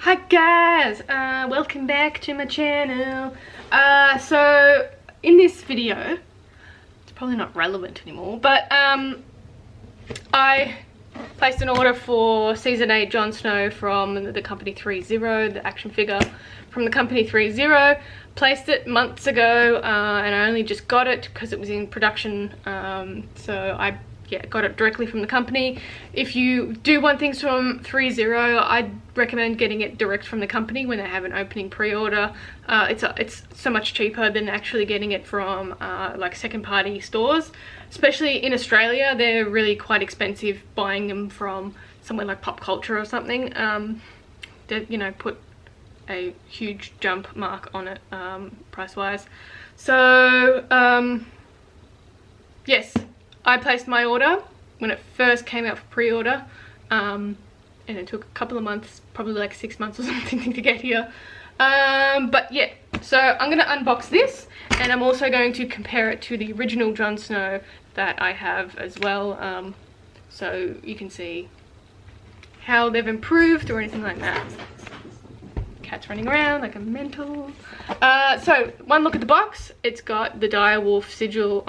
Hi guys, welcome back to my channel. So in this video, it's probably not relevant anymore, but I placed an order for Threezero Jon Snow from the company Threezero, the action figure from the company Threezero. Placed it months ago and I only just got it because it was in production, so I got it directly from the company. If you do want things from Threezero, I'd recommend getting it direct from the company when they have an opening pre-order. It's so much cheaper than actually getting it from like second-party stores. Especially in Australia, they're really quite expensive buying them from somewhere like Pop Culture or something. They, you know, put a huge jump mark on it price-wise. So yes, I placed my order when it first came out for pre-order, and it took a couple of months, probably like 6 months or something to get here. But yeah, so I'm going to unbox this, and I'm also going to compare it to the original Jon Snow that I have as well, so you can see how they've improved or anything like that. Cat's running around like a mental. So one look at the box. It's got the direwolf sigil.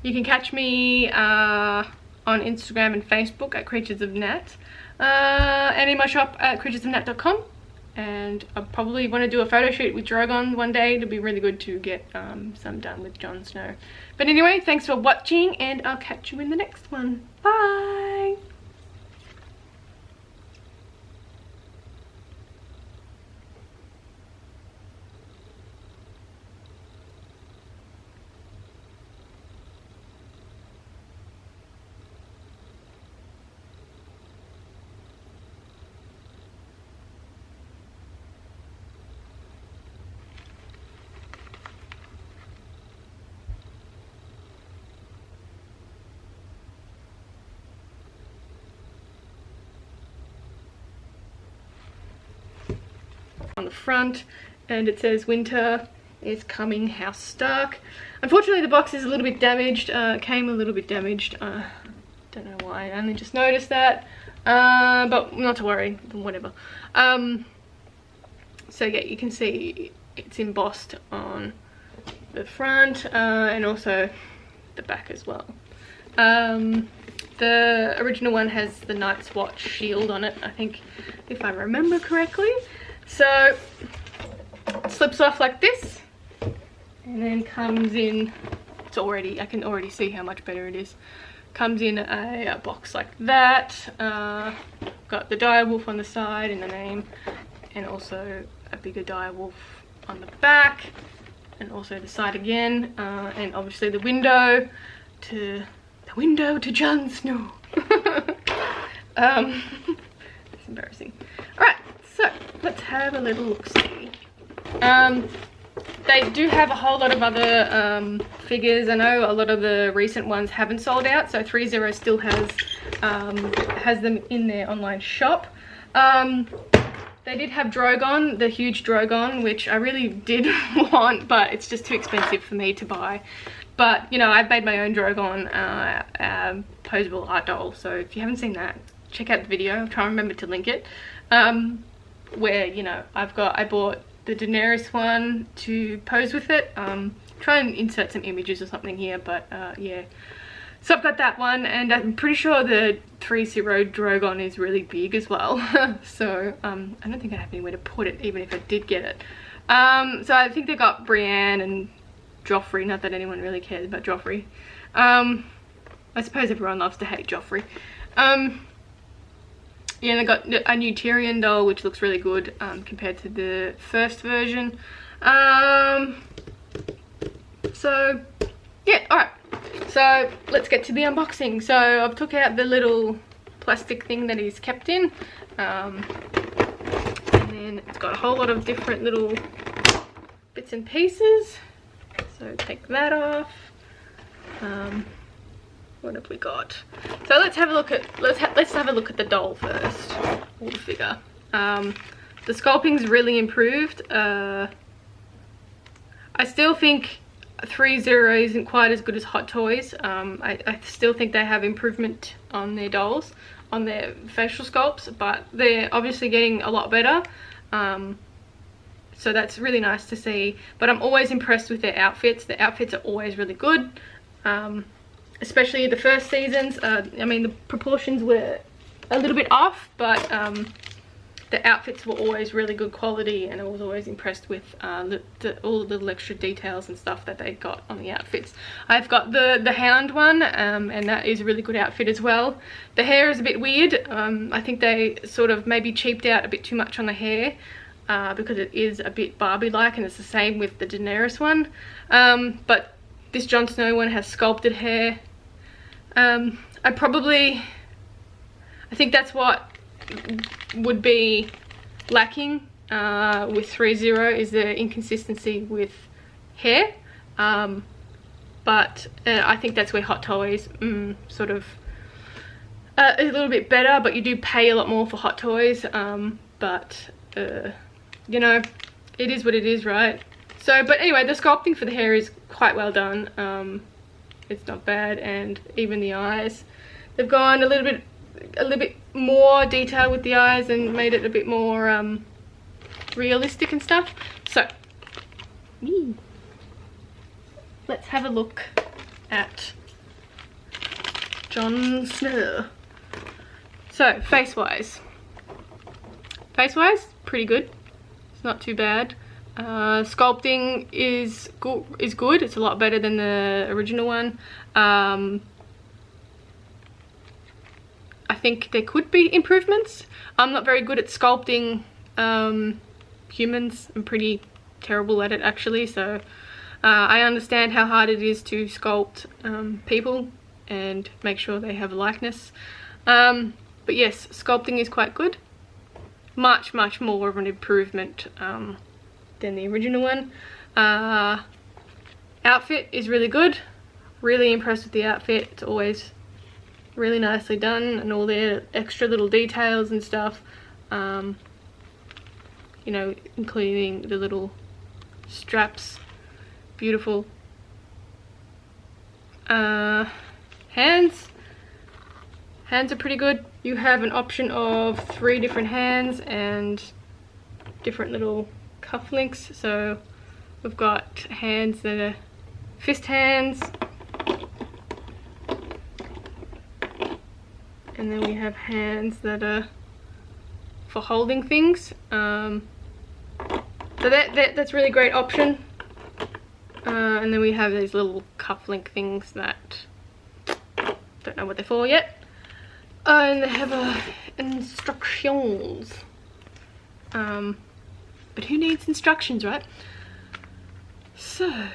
You can catch me on Instagram and Facebook at Creatures of Nat, and in my shop at creaturesofnat.com. And I probably want to do a photo shoot with Drogon one day. It'll be really good to get some done with Jon Snow. But anyway, thanks for watching, and I'll catch you in the next one. Bye! On the front, and it says winter is coming, House Stark. Unfortunately the box is a little bit damaged. Came a little bit damaged. Don't know why, I only just noticed that, but not to worry, whatever. So yeah, you can see it's embossed on the front, and also the back as well. The original one has the Night's Watch shield on it, I think, if I remember correctly. So it slips off like this, and then comes in, I can already see how much better it is. Comes in a box like that. Got the direwolf on the side and the name, and also a bigger direwolf on the back, and also the side again, and obviously the window to Jon Snow. That's embarrassing. Alright, so let's have a little look-see. They do have a whole lot of other figures. I know a lot of the recent ones haven't sold out, so Threezero still has them in their online shop. They did have Drogon, the huge Drogon, which I really did want, but it's just too expensive for me to buy. But, you know, I've made my own Drogon posable art doll, so if you haven't seen that, check out the video. I'll try and remember to link it. Where, you know, I bought the Daenerys one to pose with it. Try and insert some images or something here, but yeah. So I've got that one, and I'm pretty sure the Threezero Drogon is really big as well. So I don't think I have anywhere to put it, even if I did get it. So I think they got Brienne and Joffrey, not that anyone really cares about Joffrey. I suppose everyone loves to hate Joffrey. Yeah, they got a new Tyrion doll, which looks really good compared to the first version. So yeah, alright. So let's get to the unboxing. So I've took out the little plastic thing that he's kept in. And then it's got a whole lot of different little bits and pieces. So take that off. What have we got? So let's have a look at let's have a look at the doll first, or the figure. The sculpting's really improved. I still think Threezero isn't quite as good as Hot Toys. I still think they have improvement on their dolls, on their facial sculpts, but they're obviously getting a lot better. So that's really nice to see. But I'm always impressed with their outfits. The outfits are always really good, especially the first seasons. I mean, the proportions were a little bit off, but the outfits were always really good quality, and I was always impressed with all the little extra details and stuff that they got on the outfits. I've got the Hound one, and that is a really good outfit as well. The hair is a bit weird. I think they sort of maybe cheaped out a bit too much on the hair, because it is a bit Barbie-like, and it's the same with the Daenerys one. But this Jon Snow one has sculpted hair. I think that's what would be lacking with Threezero, is the inconsistency with hair. But I think that's where Hot Toys sort of is a little bit better, but you do pay a lot more for Hot Toys. But you know, it is what it is, right? So, but anyway, the sculpting for the hair is quite well done. It's not bad, and even the eyes, they've gone a little bit more detail with the eyes and made it a bit more realistic and stuff. So let's have a look at Jon Snow. So face-wise, pretty good. It's not too bad. Sculpting is good. It's a lot better than the original one. I think there could be improvements. I'm not very good at sculpting humans. I'm pretty terrible at it, actually. So I understand how hard it is to sculpt people and make sure they have a likeness. But yes, sculpting is quite good. Much more of an improvement than the original one. Outfit is really good. Really impressed with the outfit. It's always really nicely done, and all the extra little details and stuff, you know, including the little straps. Beautiful. Hands are pretty good. You have an option of 3 different hands and different little cufflinks. So we've got hands that are fist hands, and then we have hands that are for holding things. So that's a really great option. And then we have these little cufflink things that don't know what they're for yet. And they have instructions. But who needs instructions, right? So I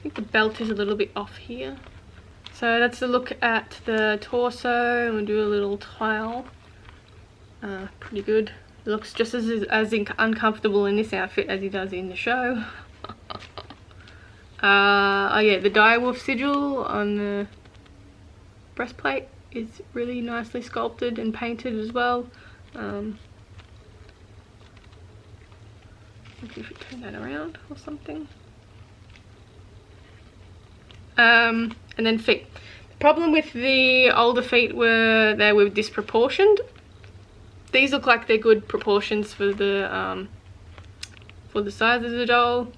think the belt is a little bit off here. So that's a look at the torso, and we'll do a little tile. Pretty good. It looks just as uncomfortable in this outfit as he does in the show. Oh yeah, the direwolf sigil on the breastplate is really nicely sculpted and painted as well. Maybe if we turn that around or something. And then feet. The problem with the older feet were they were disproportioned. These look like they're good proportions for the size of the doll.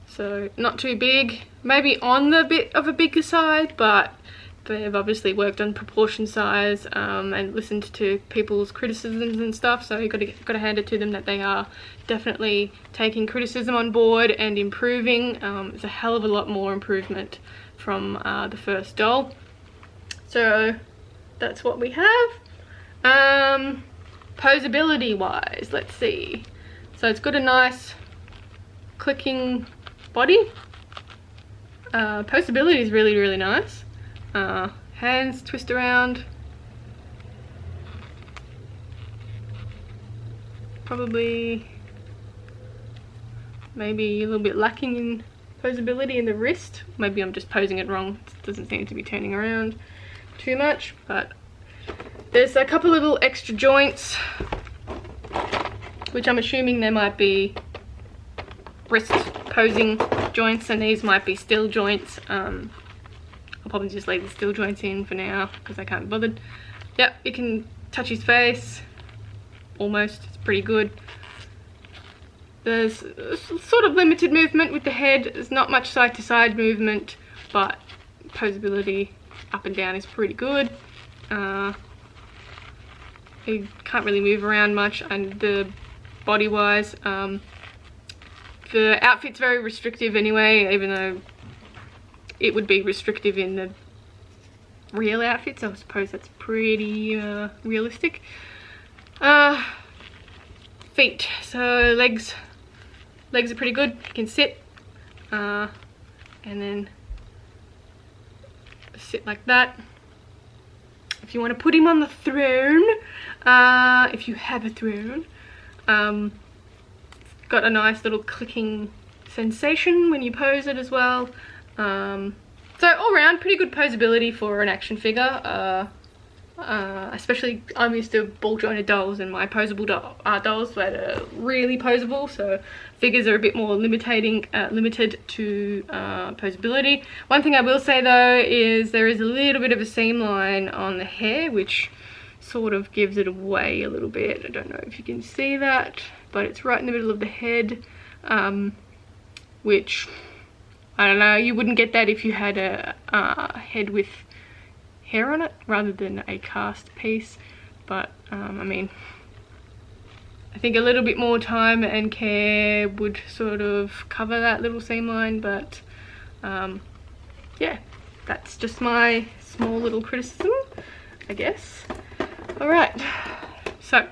So not too big, maybe on the bit of a bigger side, but they've obviously worked on proportion size and listened to people's criticisms and stuff. So you've got to hand it to them that they are definitely taking criticism on board and improving. It's a hell of a lot more improvement from the first doll. So that's what we have. Poseability wise, let's see. So it's got a nice clicking body. Poseability is really nice. Hands twist around. Probably maybe a little bit lacking in poseability in the wrist. Maybe I'm just posing it wrong. It doesn't seem to be turning around too much, but there's a couple little extra joints, which I'm assuming there might be wrist posing joints, and these might be still joints. I'll probably just leave the still joints in for now because I can't be bothered. Yep, you can touch his face almost. It's pretty good. There's sort of limited movement with the head. There's not much side to side movement, but poseability up and down is pretty good. He can't really move around much, and the body wise, the outfit's very restrictive anyway, even though it would be restrictive in the real outfits. I suppose that's pretty realistic. Feet, so legs are pretty good. You can sit and then sit like that. If you want to put him on the throne, if you have a throne, got a nice little clicking sensation when you pose it as well. So all around, pretty good poseability for an action figure. Especially, I'm used to ball jointed dolls, and my poseable dolls that are really poseable, so figures are a bit more limited to poseability. One thing I will say though is there is a little bit of a seam line on the hair, which sort of gives it away a little bit. I don't know if you can see that, but it's right in the middle of the head, which, I don't know, you wouldn't get that if you had a head with hair on it rather than a cast piece. But I mean, I think a little bit more time and care would sort of cover that little seam line, but yeah, that's just my small little criticism, I guess. Alright, so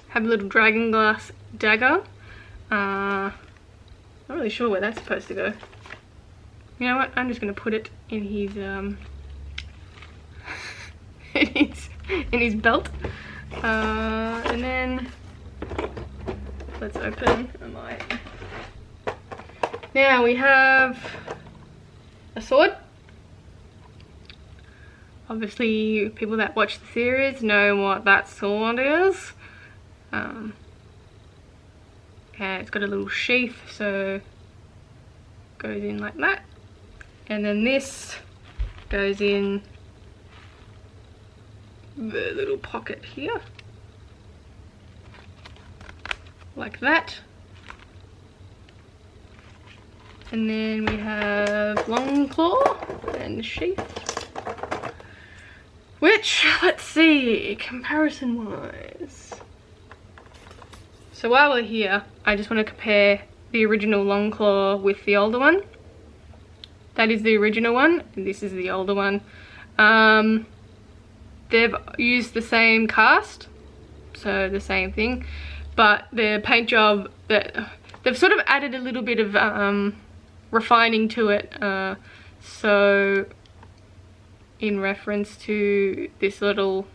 have a little dragon glass dagger. Not really sure where that's supposed to go. You know what, I'm just going to put it in his in his belt, and then let's open a mic. Now we have a sword. Obviously people that watch the series know what that sword is, and it's got a little sheath, so it goes in like that, and then this goes in the little pocket here, like that. And then we have long claw and the sheath, which, let's see, comparison wise. So while we're here, I just want to compare the original long claw with the older one. That is the original one, and this is the older one. They've used the same cast, so the same thing, but the paint job, they've sort of added a little bit of refining to it. So in reference to this little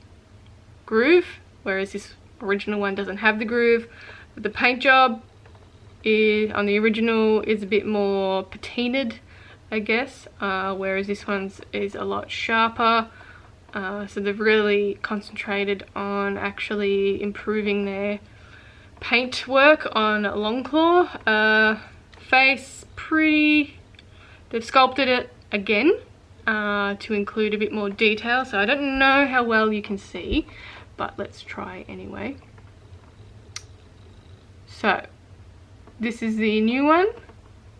groove, whereas this original one doesn't have the groove. The paint job on the original is a bit more patinaed, I guess, whereas this one's is a lot sharper. So they've really concentrated on actually improving their paint work on Longclaw. Face, pretty, they've sculpted it again to include a bit more detail, so I don't know how well you can see, but let's try anyway. So this is the new one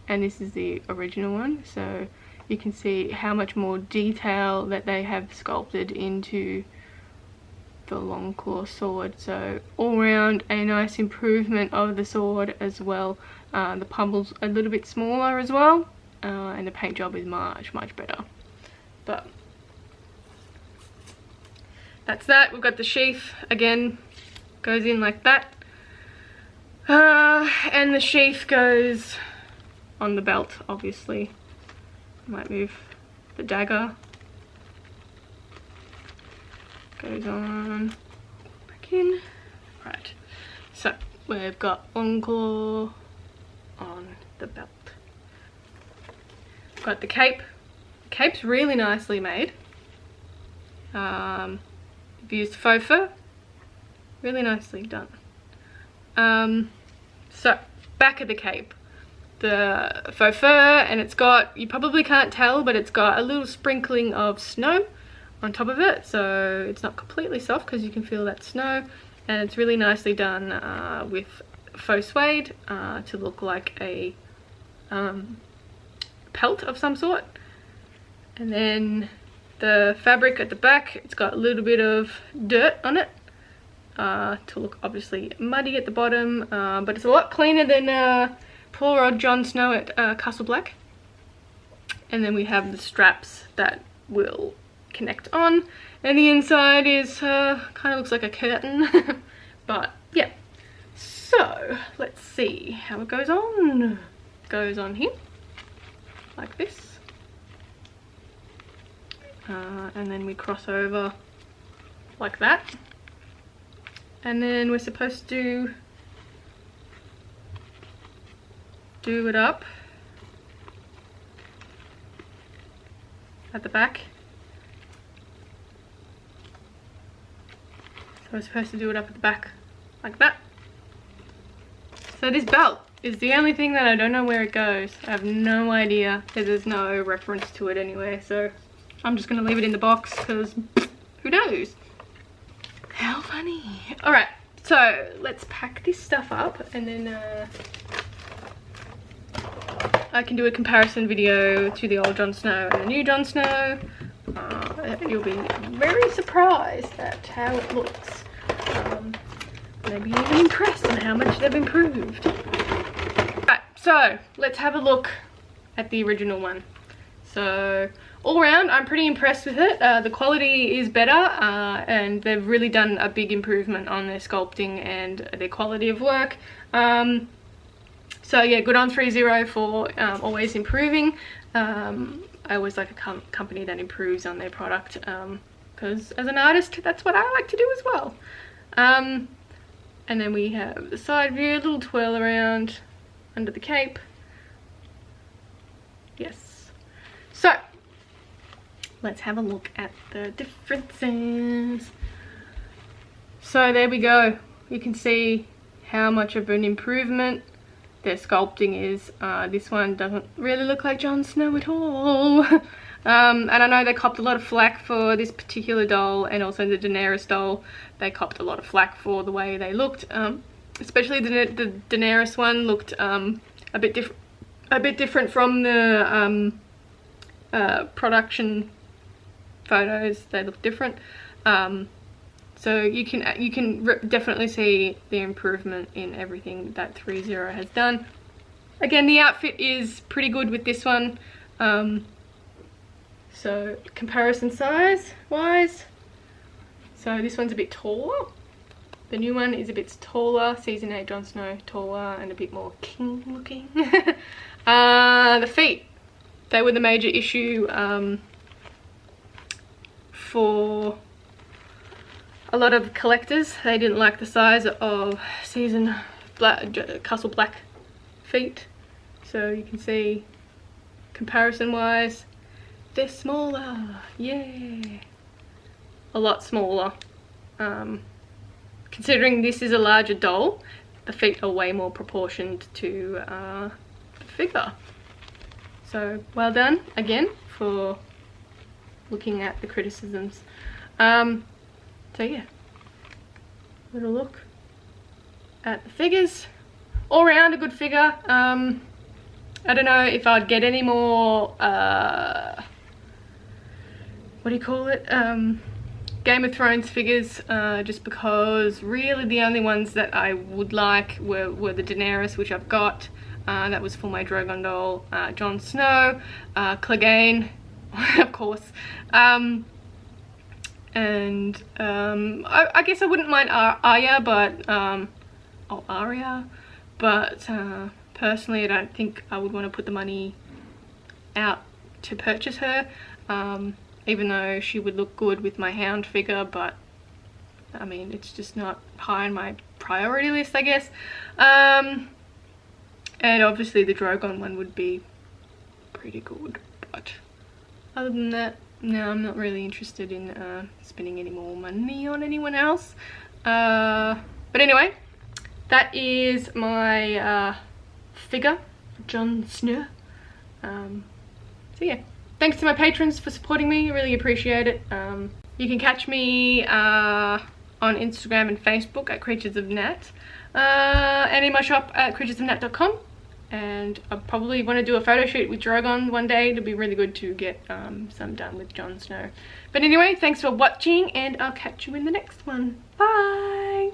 and this is the original one, so you can see how much more detail that they have sculpted into the Longclaw sword. So all round a nice improvement of the sword as well. The pummel's a little bit smaller as well, and the paint job is much better. But that's that. We've got the sheath again, goes in like that, and the sheath goes on the belt, obviously. Might move the dagger, goes on back in. Right, so we've got Longclaw on the belt. Got the cape. The cape's really nicely made. I've used faux fur, really nicely done. So back of the cape, the faux fur, and it's got, you probably can't tell, but it's got a little sprinkling of snow on top of it, so it's not completely soft because you can feel that snow. and it's really nicely done with faux suede to look like a pelt of some sort. And then the fabric at the back, it's got a little bit of dirt on it to look obviously muddy at the bottom, but it's a lot cleaner than poor old Jon Snow at Castle Black. And then we have the straps that will connect on, and the inside is kind of looks like a curtain. But yeah, so let's see how it goes on. It goes on here like this, and then we cross over like that, and then we're supposed to do it up at the back. So we're supposed to do it up at the back like that. So this belt is the only thing that I don't know where it goes. I have no idea, because there's no reference to it anywhere, so I'm just gonna leave it in the box because who knows. How funny. All right, so let's pack this stuff up, and then I can do a comparison video to the old Jon Snow and the new Jon Snow. You'll be very surprised at how it looks. Maybe even impressed on how much they've improved. Right, so let's have a look at the original one. So all around, I'm pretty impressed with it. The quality is better, and they've really done a big improvement on their sculpting and their quality of work. So yeah, good on Threezero for always improving. I always like a company that improves on their product, because as an artist, that's what I like to do as well. And then we have the side view, a little twirl around under the cape. Yes. So let's have a look at the differences. So there we go. You can see how much of an improvement their sculpting is. This one doesn't really look like Jon Snow at all. And I know they copped a lot of flack for this particular doll, and also the Daenerys doll. They copped a lot of flack for the way they looked. Especially the Daenerys one looked a bit different from the production photos. They look different. So you can definitely see the improvement in everything that Threezero has done. Again, the outfit is pretty good with this one. So comparison size wise, so this one's a bit taller. The new one is a bit taller. Season 8 Jon Snow, taller and a bit more king looking. The feet, they were the major issue for a lot of collectors. They didn't like the size of Castle Black feet. So you can see comparison wise, they're smaller. Yeah, a lot smaller. Considering this is a larger doll, the feet are way more proportioned to the figure. So well done again for looking at the criticisms. So yeah, little look at the figures. All around a good figure. I don't know if I'd get any more what do you call it, Game of Thrones figures, just because really the only ones that I would like were the Daenerys, which I've got. That was for my Drogon doll. Jon Snow, Clegane, of course. I guess I wouldn't mind Arya, but personally I don't think I would want to put the money out to purchase her, even though she would look good with my Hound figure, but I mean, it's just not high on my priority list, I guess. And obviously the Drogon one would be pretty good, but other than that, no, I'm not really interested in spending any more money on anyone else. But anyway, that is my figure, Jon Snow. So yeah, thanks to my patrons for supporting me, I really appreciate it. You can catch me on Instagram and Facebook at Creatures of Nat, and in my shop at creaturesofnat.com. And I probably want to do a photo shoot with Drogon one day. It'll be really good to get some done with Jon Snow. But anyway, thanks for watching, and I'll catch you in the next one. Bye!